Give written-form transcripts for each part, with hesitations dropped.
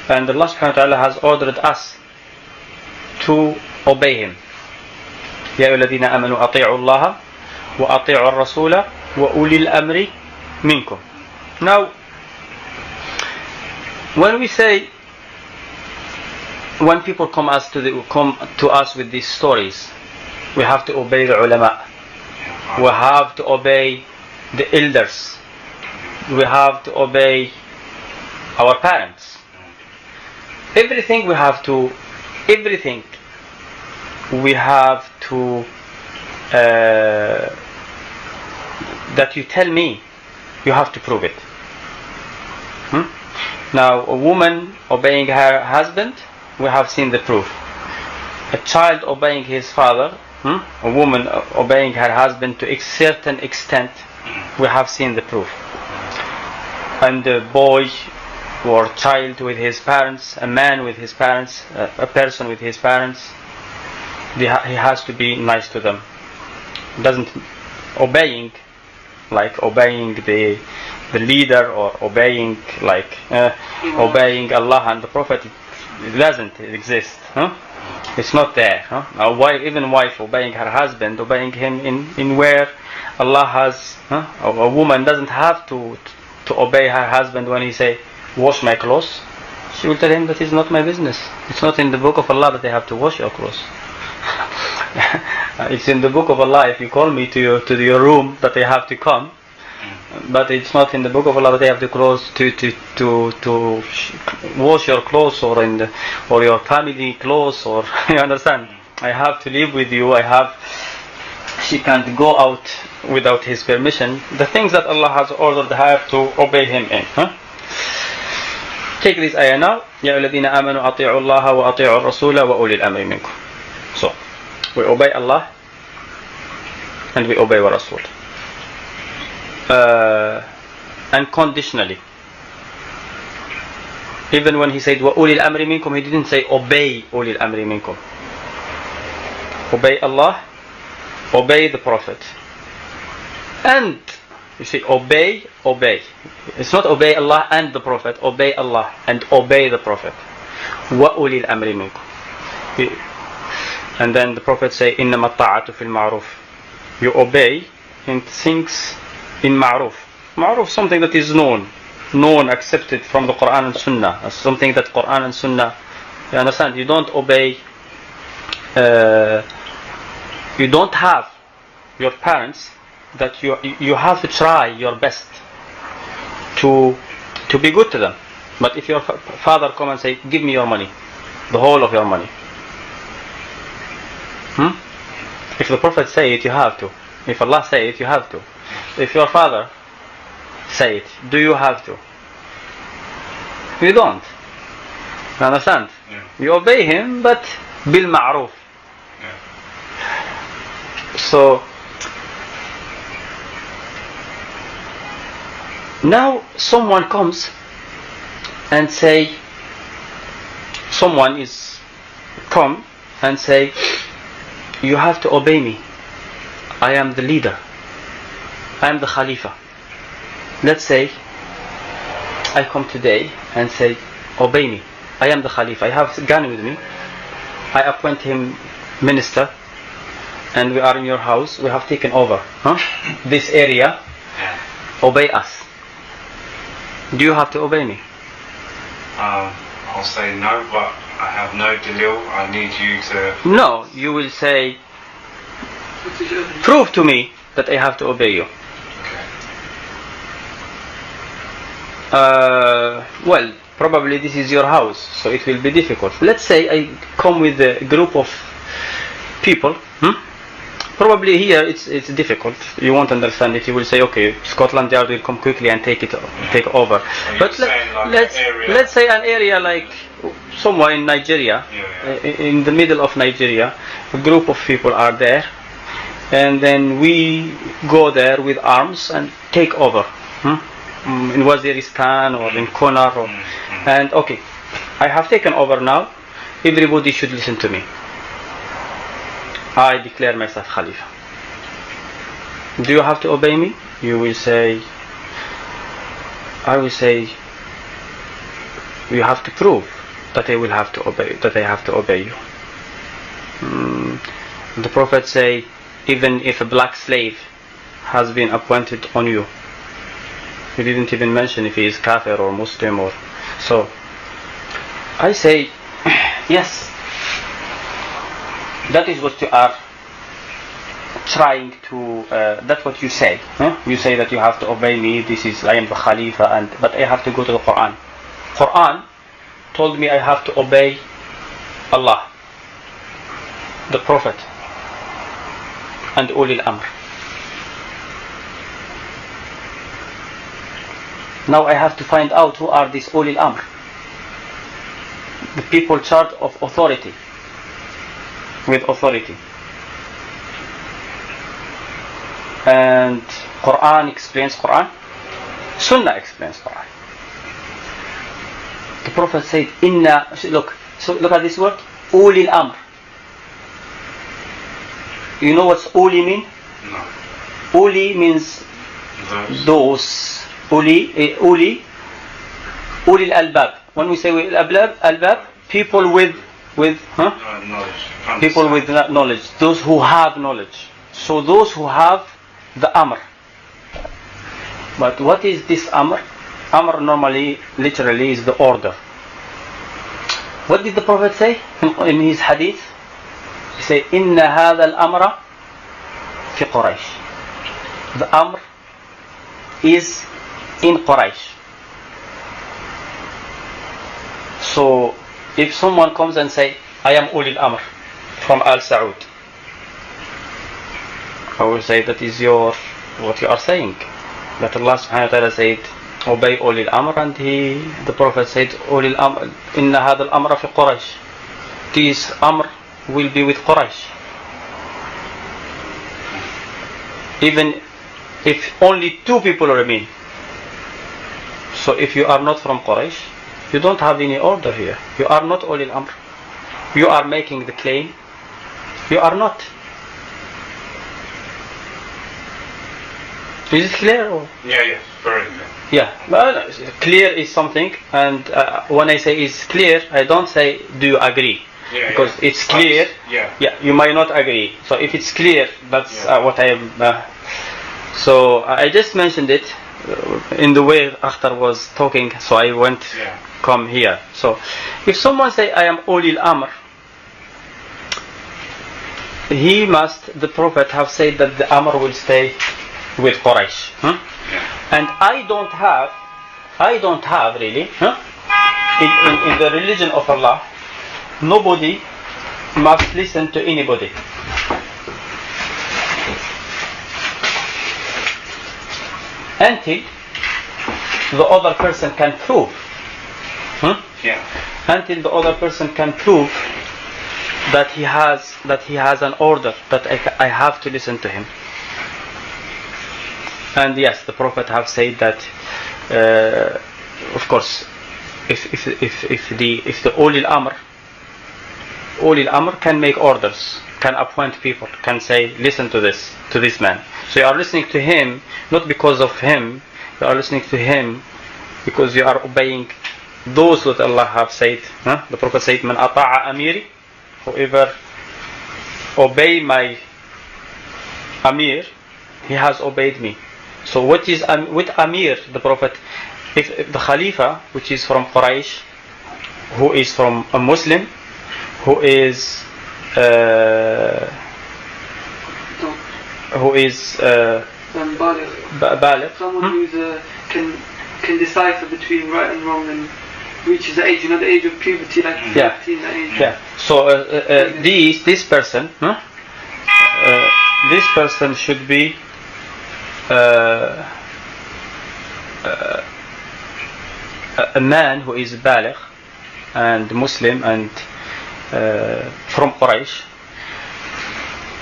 And Allah subhanahu wa ta'ala has ordered us to obey Him. يا أيها الذين آمنوا أطيعوا الله وأطيعوا الرسول وأولي الأمر منكم. Now, when we say, when people come to us with these stories, we have to obey the ulama, we have to obey the elders, we have to obey our parents. Everything we have to that you tell me, you have to prove it. Now, a woman obeying her husband, we have seen the proof. A child obeying his father, a woman obeying her husband to a certain extent, we have seen the proof. And a boy or child with his parents, a man with his parents, a person with his parents, he has to be nice to them. Doesn't obeying like obeying the leader, or obeying like obeying Allah and the Prophet, it doesn't exist. It's not there. Even wife obeying her husband, obeying him in where Allah has. A woman doesn't have to obey her husband when he say, wash my clothes. She will tell him that it's not my business. It's not in the book of Allah that they have to wash your clothes. It's in the book of Allah if you call me to your room that they have to come, but it's not in the book of Allah that they have to wash your clothes, or your family clothes, or you understand. I have to live with you. She can't go out without his permission. The things that Allah has ordered her to obey him in. Take this ayah now. يا الذين آمنوا أطيعوا الله وأطيعوا الرسول وأولي الأمر منكم. So, we obey Allah and we obey our Rasul. Unconditionally. Even when he said وَأُولِي الْأَمْرِ مِنْكُمْ, he didn't say obey أُولِي الْأَمْرِ مِنْكُمْ. Obey Allah, obey the Prophet. And, you see, obey. It's not obey Allah and the Prophet, obey Allah and obey the Prophet. وَأُولِي الْأَمْرِ مِنْكُمْ. And then the Prophet say, إِنَّمَا الطَّاعَةُ فِي الْمَعْرُوفِ. You obey in things in ma'ruf. Ma'ruf, something that is known, accepted from the Quran and Sunnah. Something that Quran and Sunnah, you understand? You don't obey, you don't have your parents, that you have to try your best to be good to them. But if your father come and say, give me your money, the whole of your money. If the Prophet say it, you have to. If Allah say it, you have to. If your father say it, do you have to? You don't. You understand? Yeah. You obey him, but bil ma'ruf. Yeah. So now someone comes and say, come and say, you have to obey me. I am the leader. I am the Khalifa. Let's say I come today and say, obey me. I am the Khalifa. I have a gun with me. I appoint him minister, and we are in your house. We have taken over this area. Obey us. Do you have to obey me? I'll say no, but I have no dalil. I need you to... No, you will say, prove to me that I have to obey you. Well, probably this is your house, so it will be difficult. Let's say I come with a group of people. Probably here it's difficult. You won't understand it. You will say, okay, Scotland Yard will come quickly and take over. But let's say an area like somewhere in Nigeria, in the middle of Nigeria, a group of people are there, and then we go there with arms and take over. In Waziristan or in Konar, and okay, I have taken over now. Everybody should listen to me. I declare myself Khalifa. Do you have to obey me? You will say, I will say, you have to prove that I will have to obey, that I have to obey you. The Prophet say, even if a black slave has been appointed on you, he didn't even mention if he is kafir or Muslim or so. I say, yes, that is what you are trying to, that's what you say. You say that you have to obey me, I am the Khalifa, but I have to go to the Quran. Quran told me I have to obey Allah, the Prophet, and Ulu'l-Amr. Now I have to find out who are these Ulu'l-Amr, the people charged of authority, with authority. And Quran explains Quran, Sunnah explains Quran. The Prophet said, look at this word, Ulu'l-Amr. You know what's Uli mean? No. Uli means those. Ulu'l-Albab. When we say Albab, people with knowledge. People with knowledge. Those who have knowledge. So those who have the Amr. But what is this Amr? Amr normally, literally, is the order. What did the Prophet say in his hadith? He said, إِنَّ هَذَا الْأَمْرَ فِي قُرَيْشٍ. The Amr is in Quraysh. So, if someone comes and say, I am Ulu'l-Amr from Al Saud, I will say that is what you are saying. That Allah subhanahu wa ta'ala said, obey Ulu'l-Amr, and the Prophet said, Ulu'l-Amr, inna hadha al-amra fi Quraysh. This Amr will be with Quraysh. Even if only 2 people remain. So if you are not from Quraysh, you don't have any order here. You are not Ulu'l-Amr. You are making the claim. You are not. Is it clear? Or? Yeah, very clear. Yeah, well, clear is something, and when I say it's clear, I don't say do you agree, because it's clear. Yeah, you might not agree. So if it's clear, that's what I am. So I just mentioned it in the way Akhtar was talking, so I went come here. So if someone say I am Ulu'l-Amr, the Prophet have said that the Amr will stay with Quraysh. And I don't have really, in the religion of Allah, nobody must listen to anybody. Until the other person can prove. Until the other person can prove that he has an order, that I have to listen to him. And yes, the Prophet have said that, of course, if the Ulu'l-Amr can make orders, can appoint people, can say, listen to this man. So you are listening to him not because of him, you are listening to him because you are obeying those that Allah have said. The Prophet said, "Man ata'a amiri," whoever obey my Amir, he has obeyed me. So what is with Amir, the Prophet, if the Khalifa, which is from Quraysh, who is from a Muslim, who is baligh, someone who can decipher between right and wrong and reaches the age, the age of puberty, like 15, that age. Yeah. So this person, this person should be a man who is baligh and Muslim and from Quraysh.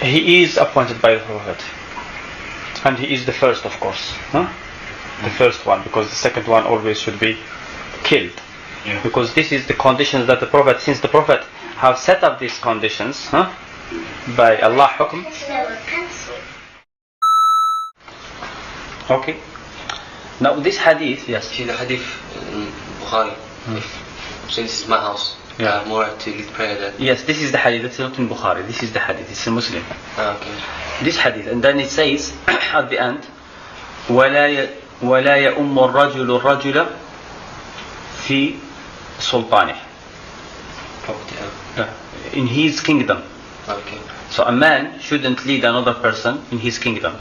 He is appointed by the Prophet, and he is the first, of course, the first one, because the second one always should be killed, because this is the conditions that the Prophet, since the Prophet have set up these conditions by Allah hukm. Okay. Now this hadith, yes. في the hadith in Bukhari, So this is my house. Yeah. I have more right to lead prayer than. Yes, this is the hadith. That's not in Bukhari. This is the hadith. It's a Muslim. Okay. This hadith, and then it says at the end, ولا يؤم الرجل الرجل في سلطانه. Property. In his kingdom. Okay. So a man shouldn't lead another person in his kingdom.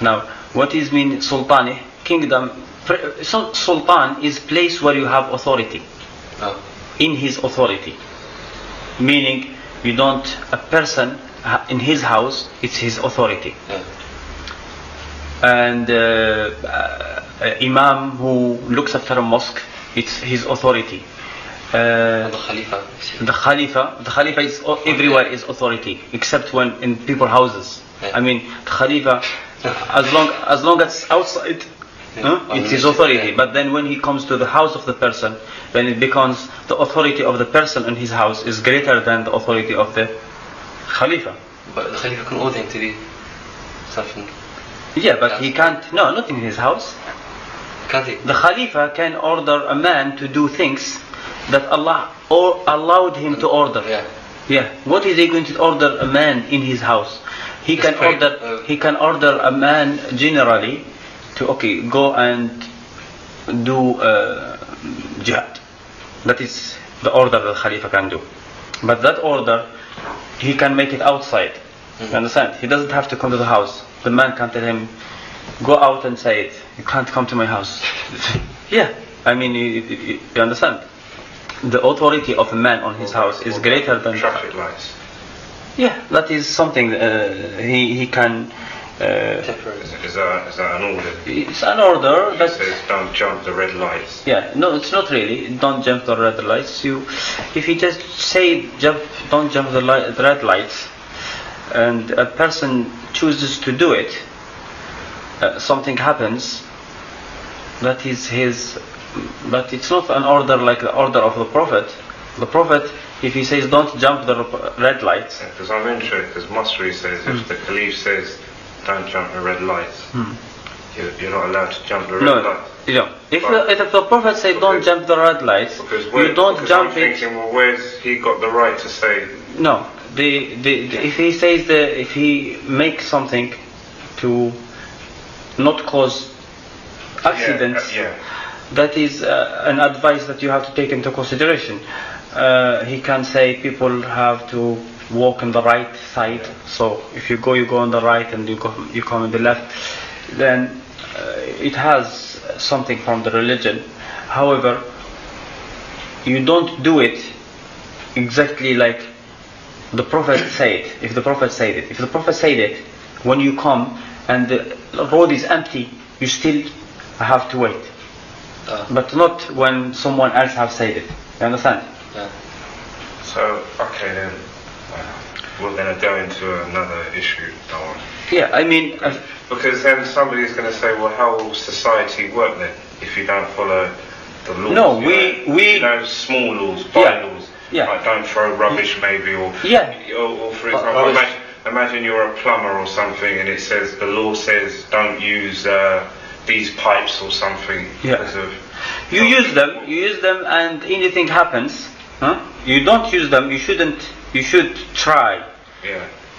Now, what is mean sultani? Kingdom. Sultan is place where you have authority. Oh. In his authority. Meaning, you don't, a person in his house, it's his authority. Yeah. And imam who looks after a mosque, it's his authority. The Khalifa. The Khalifa is everywhere is authority, except when in people's houses. Yeah. I mean, the Khalifa, as long as it's outside, it's his authority. Yeah. But then when he comes to the house of the person, then it becomes the authority of the person in his house is greater than the authority of the Khalifa. But the Khalifa can order him to do something. Yeah, but he can't. No, not in his house. Can't he? The Khalifa can order a man to do things that Allah allowed him to order. Yeah. Yeah. What is he going to order a man in his house? He Just can pray. order. He can order a man generally to go and do jihad. That is the order that Khalifa can do. But that order, he can make it outside. You understand? He doesn't have to come to the house. The man can tell him, go out and say it. You can't come to my house. Yeah. I mean, you understand? The authority of a man on his house is greater than traffic lights. Yeah, that is something he can. Temporary. Is that an order? It's an order It that. says don't jump the red lights. Yeah, no, it's not really. Don't jump the red lights. If you just say don't jump the red lights, and a person chooses to do it, something happens. That is his. But it's not an order like the order of the Prophet. The Prophet, if he says don't jump the red lights. Because I'm interested, because Masri says if the Caliph says don't jump the red lights, you're not allowed to jump the red lights. If the Prophet says don't jump the red lights, you don't jump I'm it. thinking, well, where's he got the right to say? No, if he says if he makes something to not cause accidents, that is an advice that you have to take into consideration. He can say people have to walk on the right side. So if you go on the right and you come on the left, then it has something from the religion. However, you don't do it exactly like the Prophet said. If the Prophet said it, when you come and the road is empty, you still have to wait. But not when someone else has said it. You understand? Yeah. So, okay then, we're going to go into another issue, don't we? Yeah, I mean... because then somebody's going to say, well, how will society work then, if you don't follow the laws? No, small laws, bylaws, like don't throw rubbish maybe, or for example, imagine you're a plumber or something and the law says don't use these pipes or something because of... You use them and anything happens, you don't use them, you should try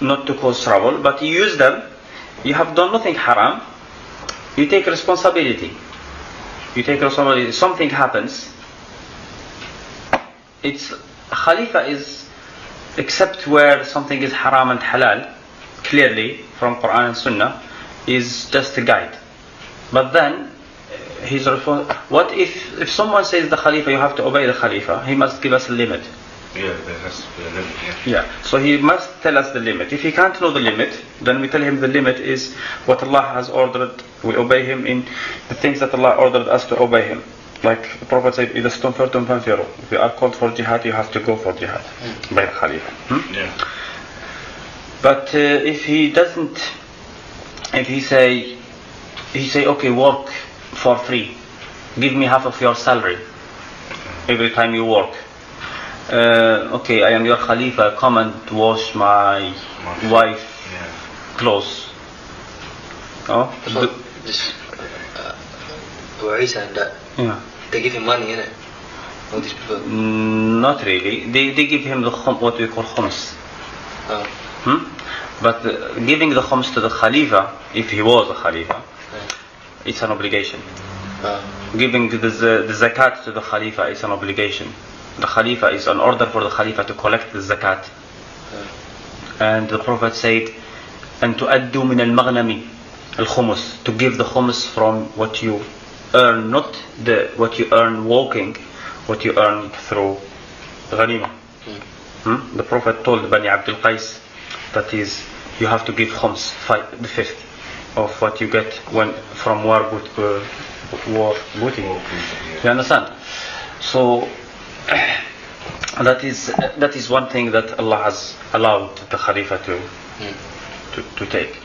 not to cause trouble, but you use them, you have done nothing haram, you take responsibility. Something happens, Khalifa is, except where something is haram and halal, clearly from Quran and Sunnah, is just a guide. But then, what if someone says the Khalifa, you have to obey the Khalifa, he must give us a limit. Yeah, there has to be a limit, Yeah, so he must tell us the limit. If he can't know the limit, then we tell him the limit is what Allah has ordered. We obey him in the things that Allah ordered us to obey him. Like the Prophet said, إِذَا اسْتُنْفِرْتُمْ فَانْفِرُوا. If you are called for jihad, you have to go for jihad by the Khalifa. Yeah. But if he doesn't, if he say, okay, work for free, give me half of your salary every time you work. Okay, I am your Khalifa, come and wash my wife clothes. What are you saying that? Yeah. They give him money, innit? What is preferred? Not really. They give him the what we call khums. But giving the khums to the Khalifa, if he was a Khalifa, it's an obligation. Giving the zakat to the Khalifa is an obligation. The Khalifa is an order for the Khalifa to collect the zakat. And the Prophet said, "And tu'addu min al-maghnami al-khumus," to give the khumus from what you earn, not what you earn walking, what you earn through ghanima. The Prophet told Bani Abdul Qais that is, you have to give khums, the fifth of what you get from war booty. You understand? So that is one thing that Allah has allowed the Khalifa to take.